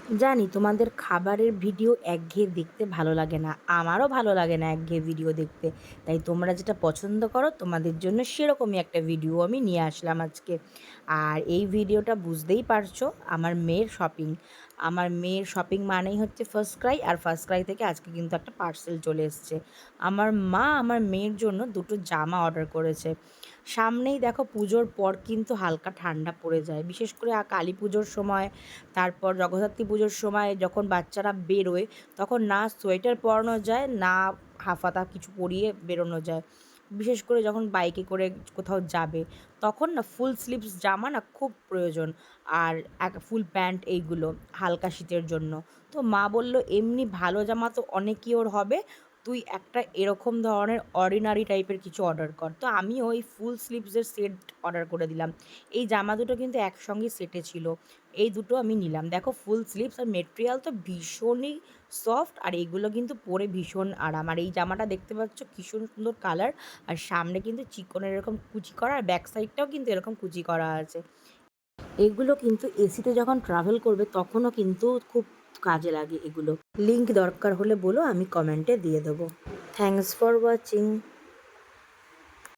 জানি তোমাদের খাবারের ভিডিও একঘেয়ে দেখতে ভালো লাগে না, আমারও ভালো লাগে না একঘেয়ে ভিডিও দেখতে। তাই তোমরা যেটা পছন্দ করো তোমাদের জন্য সেরকমই একটা ভিডিও আমি নিয়ে আসলাম আজকে। আর এই ভিডিওটা বুঝতেই পারছো, আমার মেয়ের শপিং মানেই হচ্ছে ফার্স্ট ক্রাই। আর ফার্স্ট ক্রাই থেকে আজকে কিন্তু একটা পার্সেল চলে এসছে। আমার মা আমার মেয়ের জন্য দুটো জামা অর্ডার করেছে। সামনেই দেখো পুজোর পর কিন্তু হালকা ঠান্ডা পড়ে যায়, বিশেষ করে কালী পুজোর সময়, তারপর জগদ্ধাত্রী পুজোর সময় যখন বাচ্চারা বেরোয় তখন না সোয়েটার পরানো যায়, না হাফাতা কিছু পরিয়ে বেরোনো যায়। বিশেষ করে যখন বাইকে করে কোথাও যাবে তখন না ফুল স্লিভস জামা না খুব প্রয়োজন। আর এক ফুল প্যান্ট এইগুলো হালকা শীতের জন্য। তো মা বলল এমনি ভালো জামা তো অনেকই ওর হবে, তুই একটা এরকম ধরনের অর্ডিনারি টাইপের কিছু অর্ডার কর। তো আমি ওই ফুল স্লিভসের সেট অর্ডার করে দিলাম। এই জামা দুটো কিন্তু একসঙ্গেই সেটে ছিল, এই দুটো আমি নিলাম। দেখো ফুল স্লিভস আর মেটেরিয়াল তো ভীষণই সফট, আর এইগুলো কিন্তু পরে ভীষণ আরাম। আর এই জামাটা দেখতে পাচ্ছ ভীষণ সুন্দর কালার, আর সামনে কিন্তু চিকনের এরকম কুচি করা, আর ব্যাক সাইডটাও কিন্তু এরকম কুচি করা আছে। এগুলো কিন্তু এসিতে যখন ট্রাভেল করবে তখনও কিন্তু খুব কাজে লাগে এগুলো। লিংক দরকার হলে বলো, আমি কমেন্টে দিয়ে দেবো। Thanks for watching.